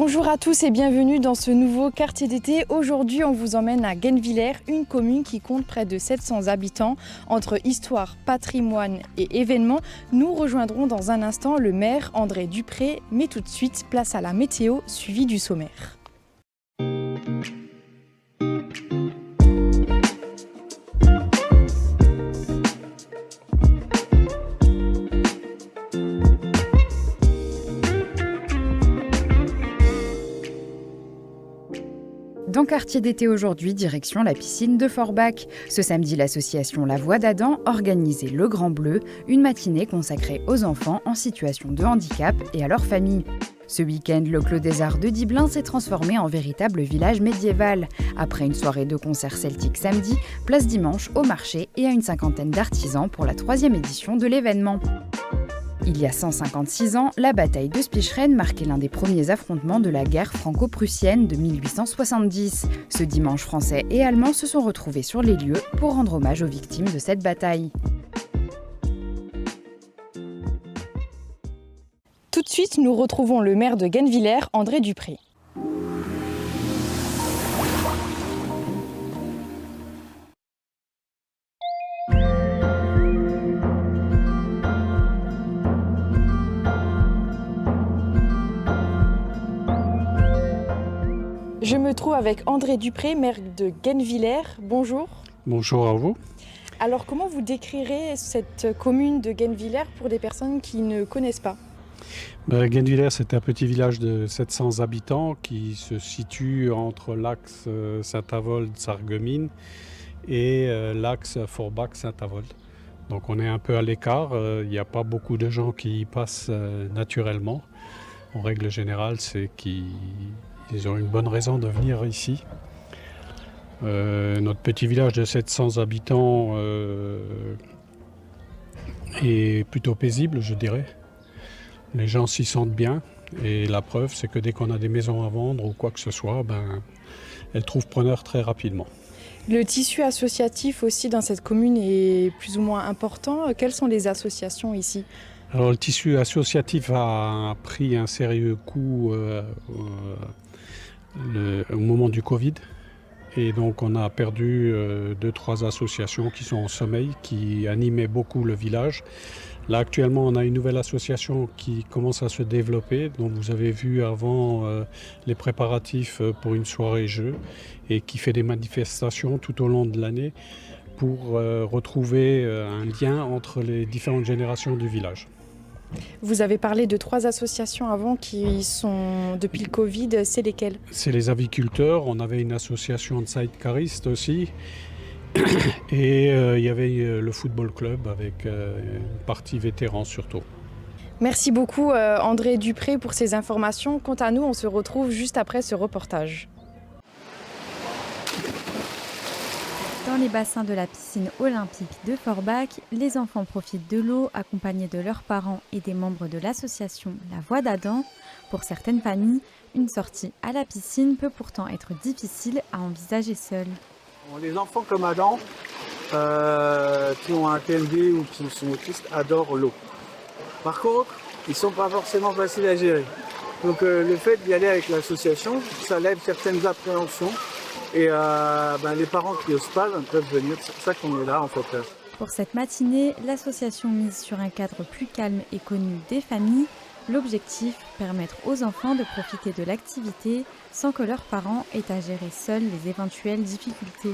Bonjour à tous et bienvenue dans ce nouveau quartier d'été. Aujourd'hui, on vous emmène à Guenvillers, une commune qui compte près de 700 habitants. Entre histoire, patrimoine et événements, nous rejoindrons dans un instant le maire André Dupré. Mais tout de suite, place à la météo suivie du sommaire. Dans Quartier d'été aujourd'hui, direction la piscine de Forbach. Ce samedi, l'association La Voix d'Adam organisait Le Grand Bleu, une matinée consacrée aux enfants en situation de handicap et à leurs familles. Ce week-end, le Clos des Arts de Dibelin s'est transformé en véritable village médiéval. Après une soirée de concerts celtiques samedi, place dimanche au marché et à une cinquantaine d'artisans pour la 3e édition de l'événement. Il y a 156 ans, la bataille de Spicheren marquait l'un des premiers affrontements de la guerre franco-prussienne de 1870. Ce dimanche, Français et Allemands se sont retrouvés sur les lieux pour rendre hommage aux victimes de cette bataille. Tout de suite, nous retrouvons le maire de Guenvillers, André Dupré. Je me trouve avec André Dupré, maire de Guenvillers. Bonjour. Bonjour à vous. Alors, comment vous décrirez cette commune de Guenvillers pour des personnes qui ne connaissent pas ? Guenvillers, c'est un petit village de 700 habitants qui se situe entre l'axe Saint-Avold-Sarreguemines et l'axe Forbach-Saint-Avold. Donc on est un peu à l'écart, il n'y a pas beaucoup de gens qui y passent naturellement. En règle générale, c'est qu'ils ont une bonne raison de venir ici. Notre petit village de 700 habitants est plutôt paisible, je dirais. Les gens s'y sentent bien et la preuve, c'est que dès qu'on a des maisons à vendre ou quoi que ce soit, elles trouvent preneur très rapidement. Le tissu associatif aussi dans cette commune est plus ou moins important. Quelles sont les associations ici ? Alors le tissu associatif a pris un sérieux coup au moment du Covid. Et donc on a perdu 2-3 associations qui sont en sommeil, qui animaient beaucoup le village. Là actuellement on a une nouvelle association qui commence à se développer, dont vous avez vu avant les préparatifs pour une soirée jeu et qui fait des manifestations tout au long de l'année pour retrouver un lien entre les différentes générations du village. Vous avez parlé de 3 associations avant qui sont depuis le Covid, c'est lesquelles ? C'est les aviculteurs, on avait une association de sidecaristes aussi. Et il y avait le football club avec une partie vétérans surtout. Merci beaucoup André Dupré pour ces informations. Quant à nous, on se retrouve juste après ce reportage. Dans les bassins de la piscine olympique de Forbach, les enfants profitent de l'eau accompagnés de leurs parents et des membres de l'association La Voix d'Adam. Pour certaines familles, une sortie à la piscine peut pourtant être difficile à envisager seule. Les enfants comme Adam, qui ont un TND ou qui sont autistes, adorent l'eau. Par contre, ils ne sont pas forcément faciles à gérer. Donc le fait d'y aller avec l'association, ça lève certaines appréhensions. Et les parents qui n'osent pas peuvent venir, c'est pour ça qu'on est là en fait. Pour cette matinée, l'association mise sur un cadre plus calme et connu des familles. L'objectif, permettre aux enfants de profiter de l'activité sans que leurs parents aient à gérer seuls les éventuelles difficultés.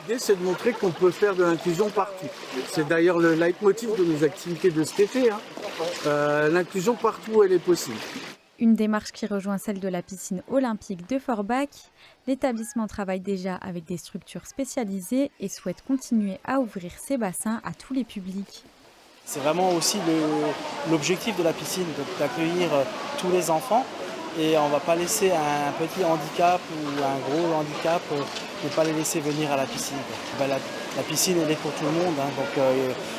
L'idée, c'est de montrer qu'on peut faire de l'inclusion partout. C'est d'ailleurs le leitmotiv de nos activités de cet été. L'inclusion partout, elle est possible. Une démarche qui rejoint celle de la piscine olympique de Forbach. L'établissement travaille déjà avec des structures spécialisées et souhaite continuer à ouvrir ses bassins à tous les publics. C'est vraiment aussi l'objectif de la piscine, d'accueillir tous les enfants. Et on ne va pas laisser un petit handicap ou un gros handicap, ne pas les laisser venir à la piscine. La piscine, elle est pour tout le monde. Donc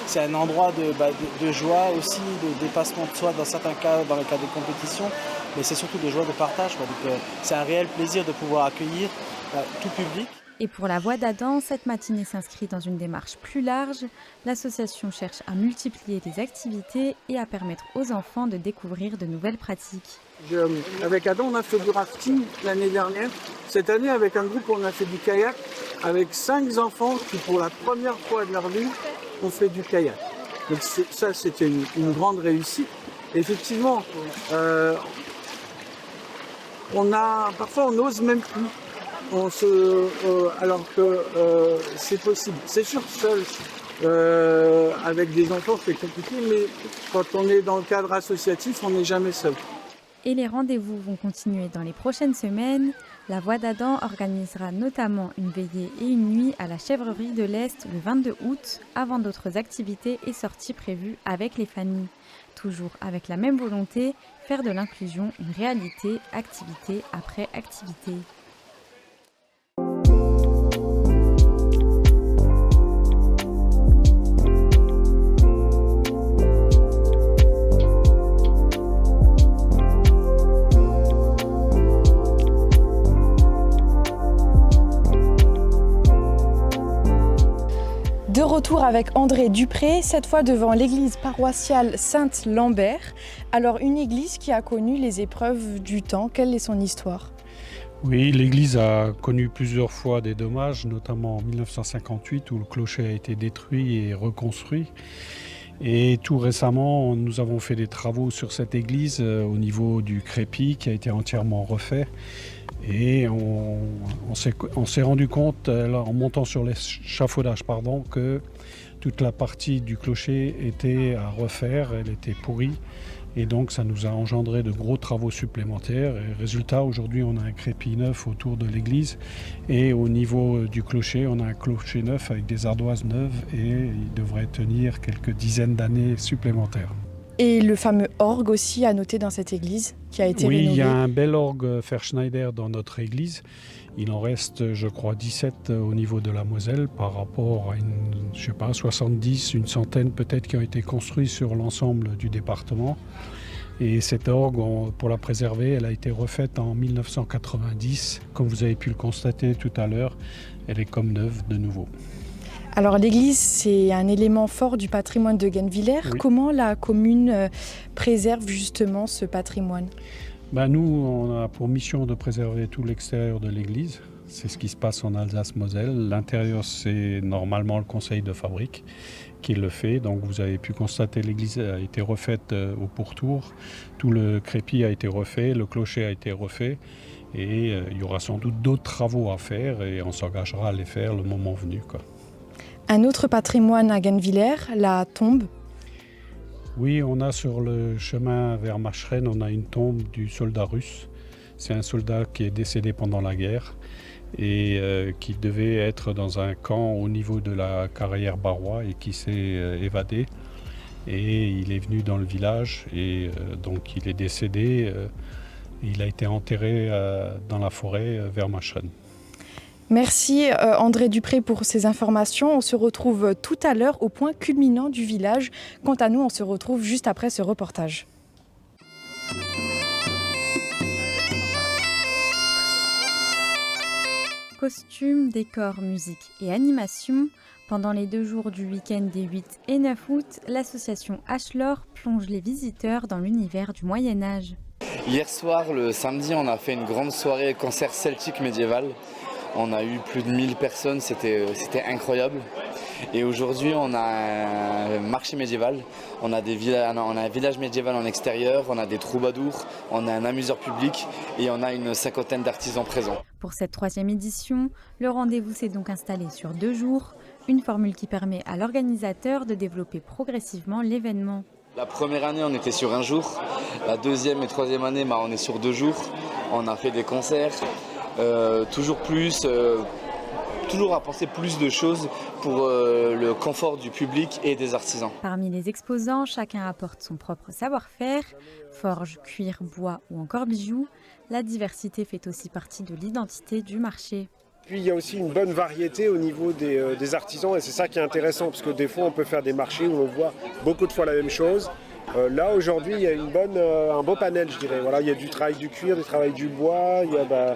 c'est un endroit de joie aussi, de dépassement de soi dans certains cas, dans le cas de compétition. Mais c'est surtout de joie de partage. Donc c'est un réel plaisir de pouvoir accueillir tout public. Et pour la Voix d'Adam, cette matinée s'inscrit dans une démarche plus large. L'association cherche à multiplier les activités et à permettre aux enfants de découvrir de nouvelles pratiques. Avec Adam, on a fait du rafting l'année dernière. Cette année, avec un groupe, on a fait du kayak avec 5 enfants qui, pour la première fois de leur vie, ont fait du kayak. Donc ça, c'était une grande réussite. Effectivement, parfois on n'ose même plus. Alors que c'est possible. C'est sûr, seul, avec des enfants, c'est compliqué, mais quand on est dans le cadre associatif, on n'est jamais seul. Et les rendez-vous vont continuer dans les prochaines semaines. La Voix d'Adam organisera notamment une veillée et une nuit à la Chèvrerie de l'Est le 22 août, avant d'autres activités et sorties prévues avec les familles. Toujours avec la même volonté, faire de l'inclusion une réalité, activité après activité. De retour avec André Dupré, cette fois devant l'église paroissiale Saint-Lambert. Alors une église qui a connu les épreuves du temps, quelle est son histoire ? Oui, l'église a connu plusieurs fois des dommages, notamment en 1958 où le clocher a été détruit et reconstruit. Et tout récemment, nous avons fait des travaux sur cette église au niveau du crépi qui a été entièrement refait. Et on s'est rendu compte, en montant sur l'échafaudage, que toute la partie du clocher était à refaire, elle était pourrie. Et donc ça nous a engendré de gros travaux supplémentaires. Et résultat, aujourd'hui on a un crépi neuf autour de l'église. Et au niveau du clocher, on a un clocher neuf avec des ardoises neuves. Et il devrait tenir quelques dizaines d'années supplémentaires. Et le fameux orgue aussi à noter dans cette église qui a été rénové. Oui, il y a un bel orgue Verschneider dans notre église. Il en reste, je crois, 17 au niveau de la Moselle par rapport à 70, une centaine peut-être qui ont été construits sur l'ensemble du département. Et cette orgue, pour la préserver, elle a été refaite en 1990. Comme vous avez pu le constater tout à l'heure, elle est comme neuve de nouveau. Alors l'église, c'est un élément fort du patrimoine de Guenvillers. Oui. Comment la commune préserve justement ce patrimoine ? Nous, on a pour mission de préserver tout l'extérieur de l'église. C'est ce qui se passe en Alsace-Moselle. L'intérieur, c'est normalement le conseil de fabrique qui le fait. Donc vous avez pu constater l'église a été refaite au pourtour. Tout le crépi a été refait, le clocher a été refait. Et il y aura sans doute d'autres travaux à faire et on s'engagera à les faire le moment venu, quoi. Un autre patrimoine à Guenvillers, la tombe. Oui, on a sur le chemin vers Macheren, on a une tombe du soldat russe. C'est un soldat qui est décédé pendant la guerre et qui devait être dans un camp au niveau de la carrière Barrois et qui s'est évadé. Et il est venu dans le village et donc il est décédé. Il a été enterré dans la forêt vers Macheren. Merci André Dupré pour ces informations. On se retrouve tout à l'heure au point culminant du village. Quant à nous, on se retrouve juste après ce reportage. Costumes, décors, musique et animation. Pendant les 2 jours du week-end des 8 et 9 août, l'association H-Lore plonge les visiteurs dans l'univers du Moyen-Âge. Hier soir, le samedi, on a fait une grande soirée concert celtique médiéval. On a eu plus de 1000 personnes, c'était incroyable. Et aujourd'hui, on a un marché médiéval, on a un village médiéval en extérieur, on a des troubadours, on a un amuseur public et on a une 50aine d'artisans présents. Pour cette 3e édition, le rendez-vous s'est donc installé sur 2 jours, une formule qui permet à l'organisateur de développer progressivement l'événement. La première année, on était sur 1 jour. La 2e et 3e année, on est sur 2 jours. On a fait des concerts. Toujours à penser plus de choses pour le confort du public et des artisans. Parmi les exposants, chacun apporte son propre savoir-faire, forge, cuir, bois ou encore bijoux. La diversité fait aussi partie de l'identité du marché. Puis il y a aussi une bonne variété au niveau des artisans et c'est ça qui est intéressant parce que des fois on peut faire des marchés où on voit beaucoup de fois la même chose Là aujourd'hui il y a un beau panel, je dirais. Voilà, il y a du travail du cuir, du travail du bois, il y a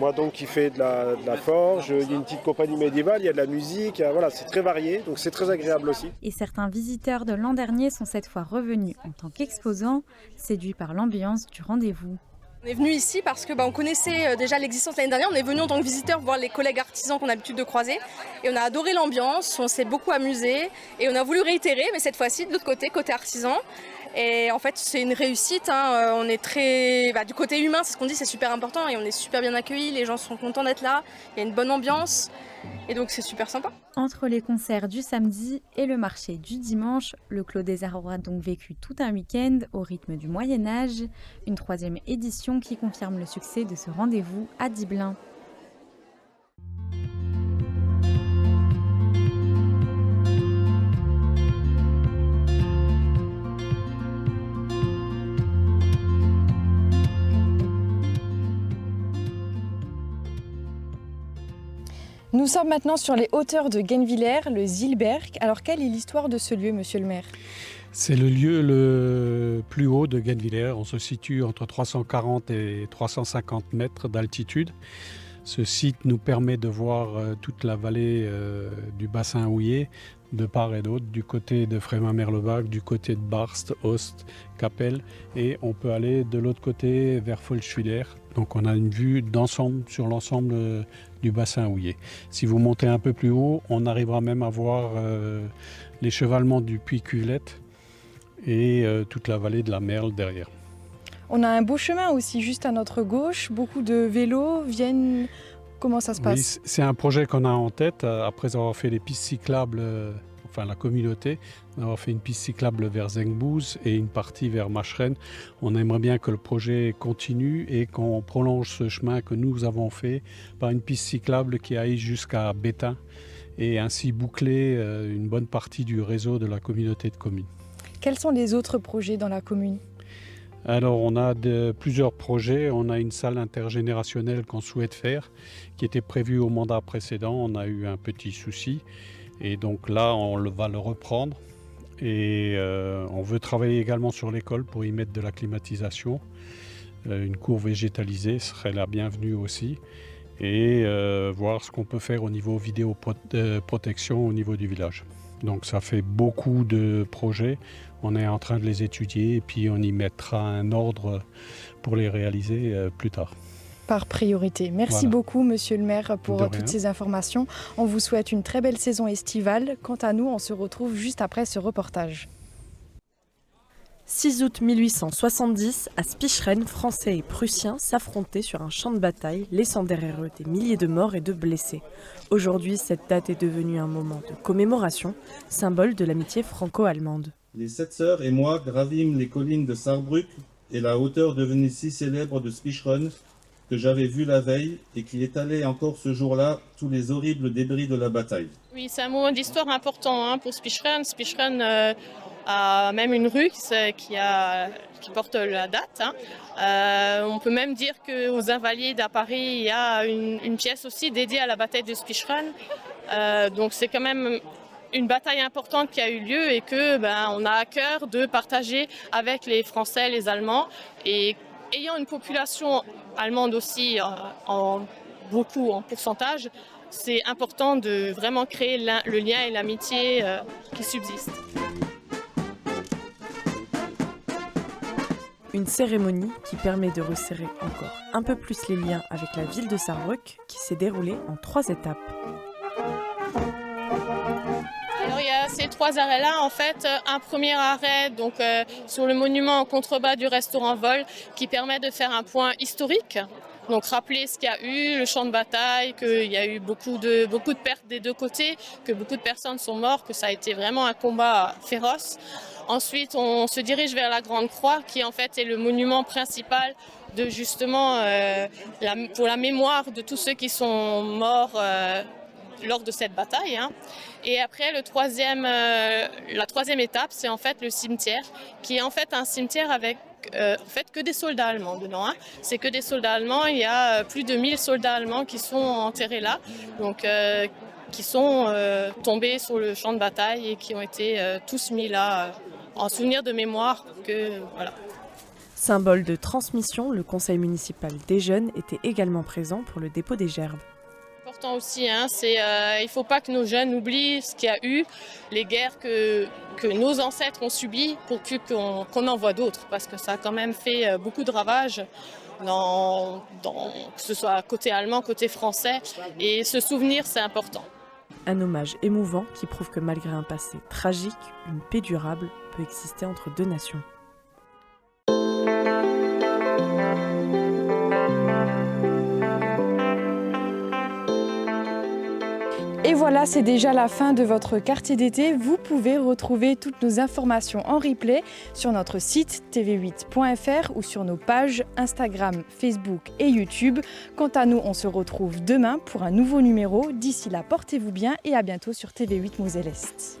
moi donc qui fais de la forge, il y a une petite compagnie médiévale, il y a de la musique, voilà, c'est très varié, donc c'est très agréable aussi. Et certains visiteurs de l'an dernier sont cette fois revenus en tant qu'exposants, séduits par l'ambiance du rendez-vous. On est venu ici parce que on connaissait déjà l'existence l'année dernière. On est venu en tant que visiteur voir les collègues artisans qu'on a l'habitude de croiser. Et on a adoré l'ambiance, on s'est beaucoup amusé. Et on a voulu réitérer, mais cette fois-ci de l'autre côté artisan. Et en fait, c'est une réussite. On est très... du côté humain, c'est ce qu'on dit, c'est super important. Et on est super bien accueillis, les gens sont contents d'être là. Il y a une bonne ambiance. Et donc c'est super sympa. Entre les concerts du samedi et le marché du dimanche, le Clos des Arts aura donc vécu tout un week-end au rythme du Moyen-Âge. Une 3e édition qui confirme le succès de ce rendez-vous à Dibelin. Nous sommes maintenant sur les hauteurs de Genvillers, le Zilberg. Alors quelle est l'histoire de ce lieu, monsieur le maire ? C'est le lieu le plus haut de Genvillers. On se situe entre 340 et 350 mètres d'altitude. Ce site nous permet de voir toute la vallée du bassin houiller, de part et d'autre, du côté de Frémin-Merlebach, du côté de Barst, Ost, Capelle, et on peut aller de l'autre côté vers Folschwiller. Donc on a une vue d'ensemble sur l'ensemble du bassin houiller. Si vous montez un peu plus haut, on arrivera même à voir l'échevalement du puits Cuvelette et toute la vallée de la Merle derrière. On a un beau chemin aussi juste à notre gauche. Beaucoup de vélos viennent. Comment ça se passe ? Oui, c'est un projet qu'on a en tête après avoir fait les pistes cyclables, la communauté, avoir fait une piste cyclable vers Zengbouz et une partie vers Macheren. On aimerait bien que le projet continue et qu'on prolonge ce chemin que nous avons fait par une piste cyclable qui aille jusqu'à Bétain et ainsi boucler une bonne partie du réseau de la communauté de communes. Quels sont les autres projets dans la commune ? Alors on a plusieurs projets, on a une salle intergénérationnelle qu'on souhaite faire, qui était prévue au mandat précédent, on a eu un petit souci et donc là on va le reprendre et on veut travailler également sur l'école pour y mettre de la climatisation, une cour végétalisée serait la bienvenue aussi et voir ce qu'on peut faire au niveau vidéoprotection au niveau du village. Donc ça fait beaucoup de projets, on est en train de les étudier et puis on y mettra un ordre pour les réaliser plus tard. Par priorité. Merci beaucoup monsieur le maire pour toutes ces informations. On vous souhaite une très belle saison estivale. Quant à nous, on se retrouve juste après ce reportage. 6 août 1870, à Spicheren, Français et Prussiens s'affrontaient sur un champ de bataille, laissant derrière eux des milliers de morts et de blessés. Aujourd'hui, cette date est devenue un moment de commémoration, symbole de l'amitié franco-allemande. Les 7 sœurs et moi gravîmes les collines de Saarbrück et la hauteur devenue si célèbre de Spicheren que j'avais vue la veille et qui étalait encore ce jour-là tous les horribles débris de la bataille. Oui, c'est un moment d'histoire important pour Spicheren. Spicheren a même une rue qui porte la date. On peut même dire qu'aux Invalides à Paris, il y a une pièce aussi dédiée à la bataille de Spicheren. Donc c'est quand même une bataille importante qui a eu lieu et que on a à cœur de partager avec les Français, les Allemands. Et ayant une population allemande aussi en pourcentage, c'est important de vraiment créer le lien et l'amitié qui subsistent. Une cérémonie qui permet de resserrer encore un peu plus les liens avec la ville de Saarbrück qui s'est déroulée en 3 étapes. Alors il y a ces 3 arrêts-là, en fait, un premier arrêt donc, sur le monument en contrebas du restaurant Vol qui permet de faire un point historique. Donc rappeler ce qu'il y a eu, le champ de bataille, qu'il y a eu beaucoup de pertes des deux côtés, que beaucoup de personnes sont mortes, que ça a été vraiment un combat féroce. Ensuite, on se dirige vers la Grande Croix, qui en fait est le monument principal de justement pour la mémoire de tous ceux qui sont morts lors de cette bataille. Et après, la troisième étape, c'est en fait le cimetière, qui est en fait un cimetière avec que des soldats allemands dedans. C'est que des soldats allemands. Il y a plus de 1000 soldats allemands qui sont enterrés là, donc qui sont tombés sur le champ de bataille et qui ont été tous mis là en souvenir de mémoire que voilà. Symbole de transmission, le conseil municipal des jeunes était également présent pour le dépôt des gerbes. Important aussi, il ne faut pas que nos jeunes oublient ce qu'il y a eu, les guerres que nos ancêtres ont subies pour qu'on en voit d'autres, parce que ça a quand même fait beaucoup de ravages, que ce soit côté allemand, côté français, et ce souvenir c'est important. Un hommage émouvant qui prouve que malgré un passé tragique, une paix durable peut exister entre deux nations. Et voilà, c'est déjà la fin de votre quartier d'été. Vous pouvez retrouver toutes nos informations en replay sur notre site tv8.fr ou sur nos pages Instagram, Facebook et YouTube. Quant à nous, on se retrouve demain pour un nouveau numéro. D'ici là, portez-vous bien et à bientôt sur TV8 Moselle-Est.